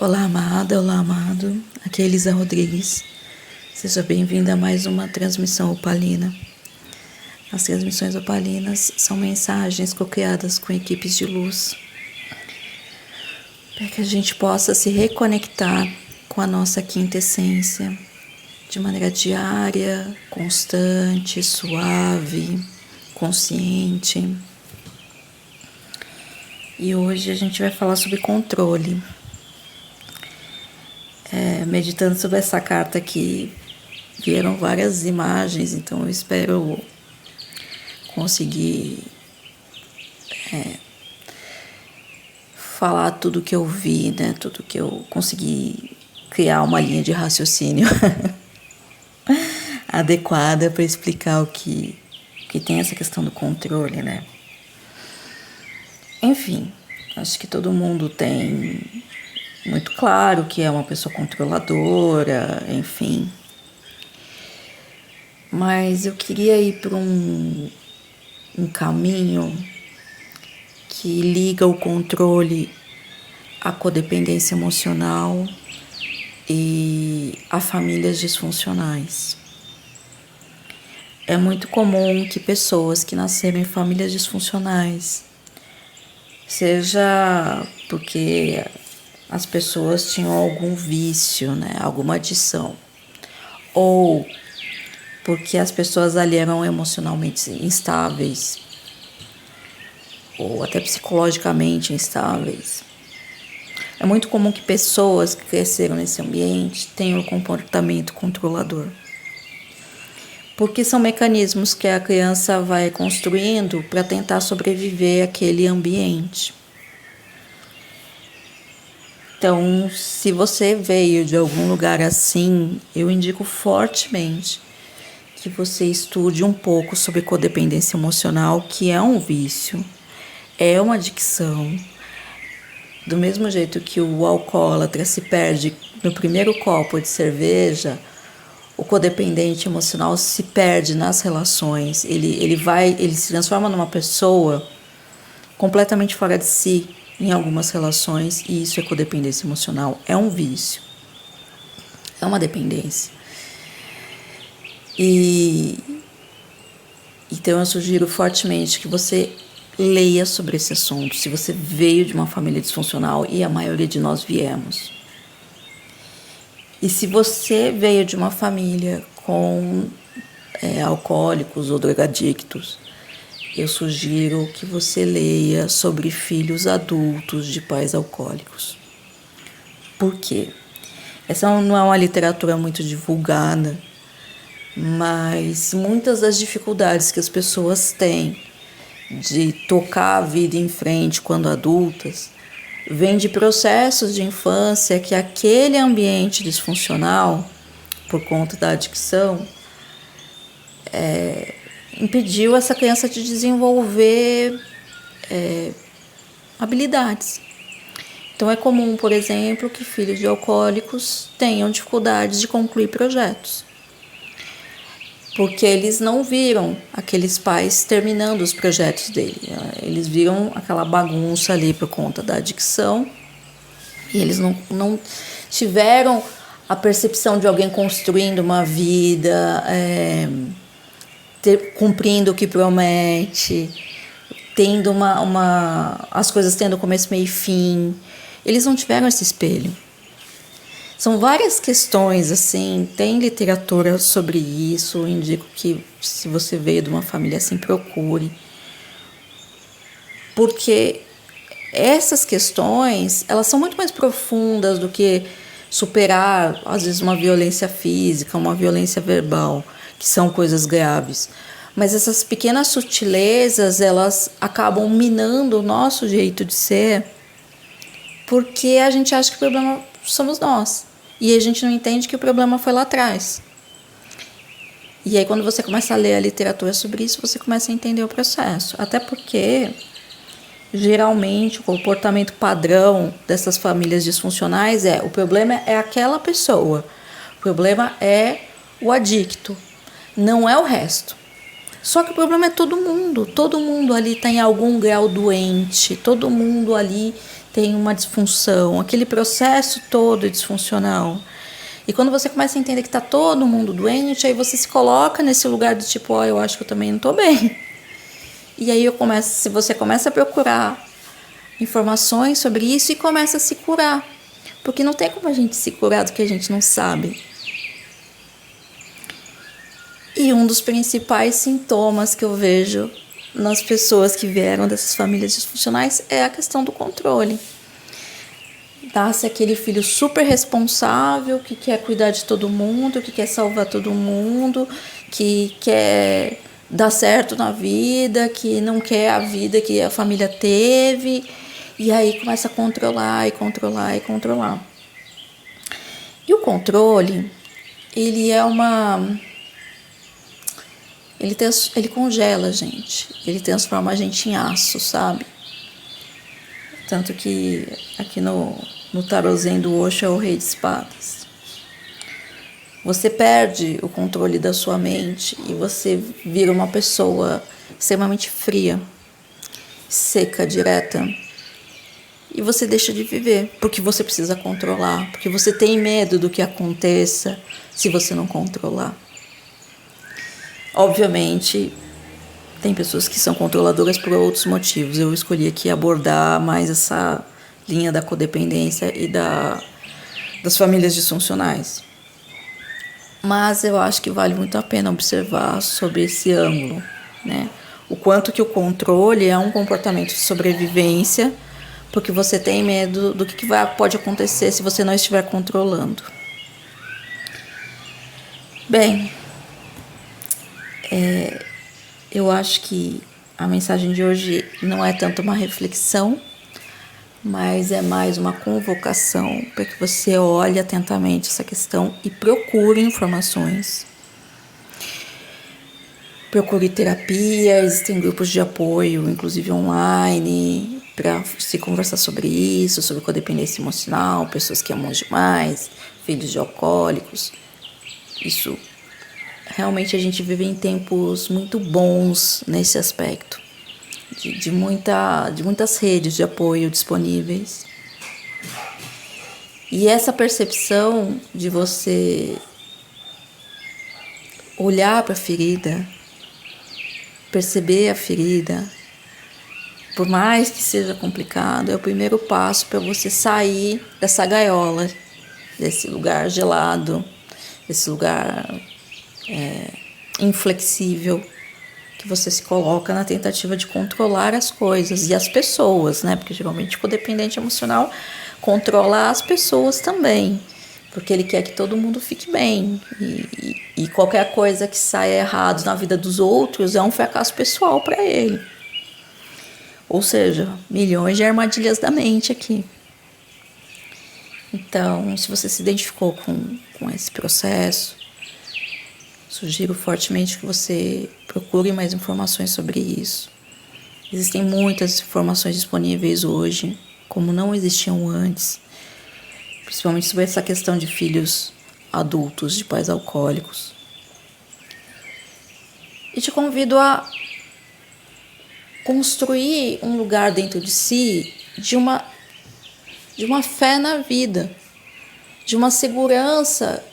Olá, amada, olá, amado. Aqui é Elisa Rodrigues. Seja bem-vinda a mais uma transmissão opalina. As transmissões opalinas são mensagens co-criadas com equipes de luz para que a gente possa se reconectar com a nossa quinta essência de maneira diária, constante, suave, consciente. E hoje a gente vai falar sobre controle. Meditando sobre essa carta aqui, vieram várias imagens, então eu espero conseguir falar tudo que eu vi, né? Tudo que eu consegui criar uma linha de raciocínio adequada para explicar o que tem essa questão do controle, né? Enfim, acho que todo mundo tem muito claro que é uma pessoa controladora, enfim. Mas eu queria ir para um caminho que liga o controle à codependência emocional e a famílias disfuncionais. É muito comum que pessoas que nasceram em famílias disfuncionais, seja porque as pessoas tinham algum vício, né, alguma adição, ou porque as pessoas ali eram emocionalmente instáveis, ou até psicologicamente instáveis. É muito comum que pessoas que cresceram nesse ambiente tenham um comportamento controlador, porque são mecanismos que a criança vai construindo para tentar sobreviver àquele ambiente. Então, se você veio de algum lugar assim, eu indico fortemente que você estude um pouco sobre codependência emocional, que é um vício, é uma adicção. Do mesmo jeito que o alcoólatra se perde no primeiro copo de cerveja, o codependente emocional se perde nas relações. Ele se transforma numa pessoa completamente fora de si em algumas relações, e isso é codependência emocional. É um vício, é uma dependência. Então eu sugiro fortemente que você leia sobre esse assunto, se você veio de uma família disfuncional, e a maioria de nós viemos. E se você veio de uma família com alcoólicos ou drogadictos, eu sugiro que você leia sobre filhos adultos de pais alcoólicos. Por quê? Essa não é uma literatura muito divulgada, mas muitas das dificuldades que as pessoas têm de tocar a vida em frente quando adultas vêm de processos de infância que aquele ambiente disfuncional, por conta da adicção, impediu essa criança de desenvolver habilidades. Então é comum, por exemplo, que filhos de alcoólicos tenham dificuldades de concluir projetos, porque eles não viram aqueles pais terminando os projetos dele. Eles viram aquela bagunça ali por conta da adicção, e eles não tiveram a percepção de alguém construindo uma vida, cumprindo o que promete, tendo as coisas tendo começo, meio e fim. Eles não tiveram esse espelho. São várias questões, assim, tem literatura sobre isso. Eu indico que, se você veio de uma família assim, procure. Porque essas questões, elas são muito mais profundas do que superar, às vezes, uma violência física, uma violência verbal, que são coisas graves. Mas essas pequenas sutilezas, elas acabam minando o nosso jeito de ser, porque a gente acha que o problema somos nós. E a gente não entende que o problema foi lá atrás. E aí, quando você começa a ler a literatura sobre isso, você começa a entender o processo. Até porque, geralmente, o comportamento padrão dessas famílias disfuncionais o problema é aquela pessoa. O problema é o adicto, não é o resto. Só que o problema é todo mundo ali está em algum grau doente, todo mundo ali tem uma disfunção, aquele processo todo é disfuncional. E quando você começa a entender que está todo mundo doente, aí você se coloca nesse lugar do tipo, eu acho que eu também não estou bem. E aí se você começa a procurar informações sobre isso e começa a se curar. Porque não tem como a gente se curar do que a gente não sabe. E um dos principais sintomas que eu vejo nas pessoas que vieram dessas famílias disfuncionais é a questão do controle. Dá-se aquele filho super responsável, que quer cuidar de todo mundo, que quer salvar todo mundo, que quer dar certo na vida, que não quer a vida que a família teve. E aí começa a controlar e controlar e controlar. E o controle, ele é ele congela a gente, ele transforma a gente em aço, sabe? Tanto que aqui no tarô Zen do Osho é o Rei de Espadas. Você perde o controle da sua mente e você vira uma pessoa extremamente fria, seca, direta. E você deixa de viver, porque você precisa controlar, porque você tem medo do que aconteça se você não controlar. Obviamente, tem pessoas que são controladoras por outros motivos. Eu escolhi aqui abordar mais essa linha da codependência e das famílias disfuncionais. Mas eu acho que vale muito a pena observar sobre esse ângulo, né? O quanto que o controle é um comportamento de sobrevivência, porque você tem medo do que pode acontecer se você não estiver controlando. Bem, eu acho que a mensagem de hoje não é tanto uma reflexão, mas é mais uma convocação para que você olhe atentamente essa questão e procure informações. Procure terapia, existem grupos de apoio, inclusive online, para se conversar sobre isso, sobre codependência emocional, pessoas que amam demais, filhos de alcoólicos. Isso, realmente a gente vive em tempos muito bons nesse aspecto, de muitas redes de apoio disponíveis. E essa percepção de você olhar para a ferida, perceber a ferida, por mais que seja complicado, é o primeiro passo para você sair dessa gaiola, desse lugar gelado, desse lugar inflexível que você se coloca na tentativa de controlar as coisas e as pessoas, né? Porque geralmente o codependente emocional controla as pessoas também, porque ele quer que todo mundo fique bem e qualquer coisa que saia errado na vida dos outros é um fracasso pessoal para ele. Ou seja, milhões de armadilhas da mente aqui. Então, se você se identificou com esse processo, sugiro fortemente que você procure mais informações sobre isso. Existem muitas informações disponíveis hoje, como não existiam antes, principalmente sobre essa questão de filhos adultos de pais alcoólicos. E te convido a construir um lugar dentro de si de uma fé na vida, de uma segurança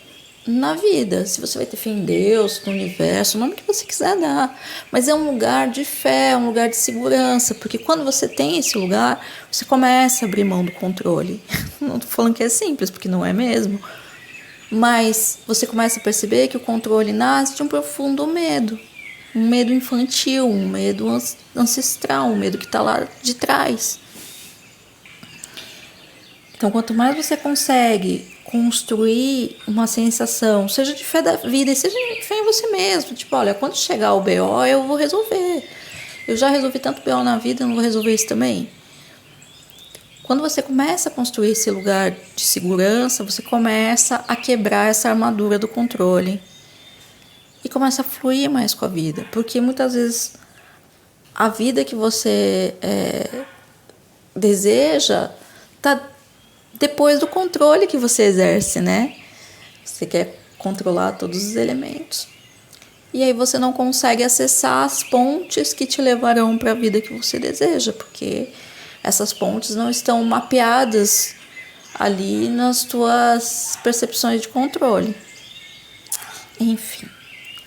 na vida. Se você vai ter fé em Deus, no universo, o nome que você quiser dar, mas é um lugar de fé, um lugar de segurança, porque quando você tem esse lugar, você começa a abrir mão do controle. Não estou falando que é simples, porque não é mesmo, mas você começa a perceber que o controle nasce de um profundo medo, um medo infantil, um medo ancestral, um medo que está lá de trás. Então, quanto mais você consegue construir uma sensação, seja de fé da vida, seja de fé em você mesmo, tipo, olha, quando chegar o BO, eu vou resolver. Eu já resolvi tanto BO na vida, eu não vou resolver isso também. Quando você começa a construir esse lugar de segurança, você começa a quebrar essa armadura do controle e começa a fluir mais com a vida, porque muitas vezes a vida que você deseja está depois do controle que você exerce, né? Você quer controlar todos os elementos. E aí você não consegue acessar as pontes que te levarão para a vida que você deseja, porque essas pontes não estão mapeadas ali nas tuas percepções de controle. Enfim,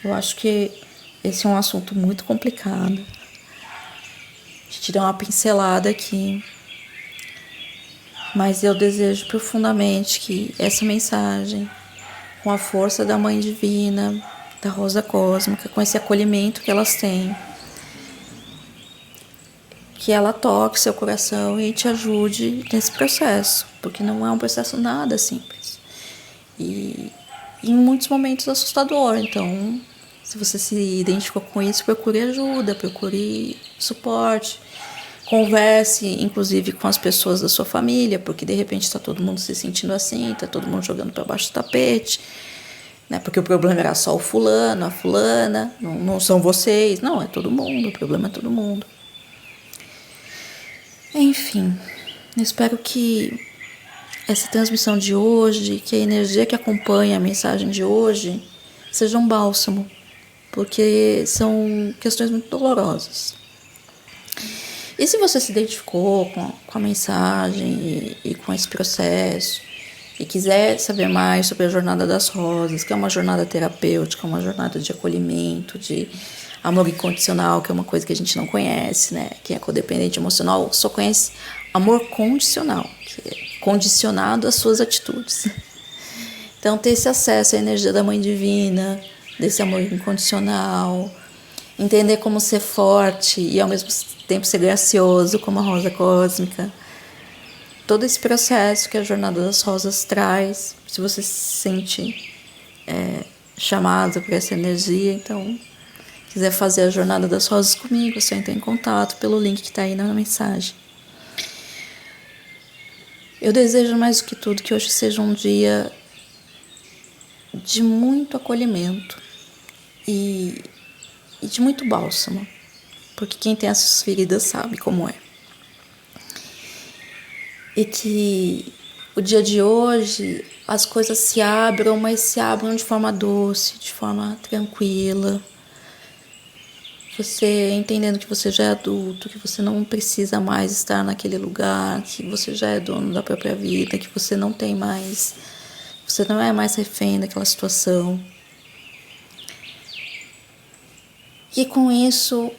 eu acho que esse é um assunto muito complicado. A gente deu uma pincelada aqui, mas eu desejo profundamente que essa mensagem, com a força da Mãe Divina, da Rosa Cósmica, com esse acolhimento que elas têm, que ela toque seu coração e te ajude nesse processo, porque não é um processo nada simples e em muitos momentos assustador. Então, se você se identificou com isso, procure ajuda, procure suporte, converse inclusive com as pessoas da sua família, porque de repente está todo mundo se sentindo assim, está todo mundo jogando para baixo do tapete, né? Porque o problema era só o fulano, a fulana, não são vocês, não, é todo mundo, o problema é todo mundo. Enfim, eu espero que essa transmissão de hoje, que a energia que acompanha a mensagem de hoje, seja um bálsamo, porque são questões muito dolorosas. E se você se identificou com a mensagem e com esse processo, e quiser saber mais sobre a Jornada das Rosas, que é uma jornada terapêutica, uma jornada de acolhimento, de amor incondicional, que é uma coisa que a gente não conhece, né? Quem é codependente emocional só conhece amor condicional, que é condicionado às suas atitudes. Então, ter esse acesso à energia da Mãe Divina, desse amor incondicional, entender como ser forte e ao mesmo tempo ser gracioso, como a Rosa Cósmica. Todo esse processo que a Jornada das Rosas traz, se você se sente chamado por essa energia, então, quiser fazer a Jornada das Rosas comigo, é só entrar em contato pelo link que está aí na mensagem. Eu desejo mais do que tudo que hoje seja um dia de muito acolhimento e de muito bálsamo, porque quem tem essas feridas sabe como é. E que o dia de hoje as coisas se abram, mas se abram de forma doce, de forma tranquila. Você entendendo que você já é adulto, que você não precisa mais estar naquele lugar, que você já é dono da própria vida, que você não é mais refém daquela situação. E com isso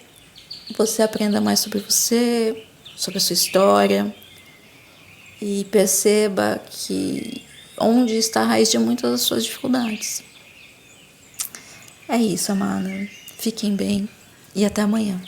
você aprenda mais sobre você, sobre a sua história, e perceba que onde está a raiz de muitas das suas dificuldades. É isso, amada. Fiquem bem e até amanhã.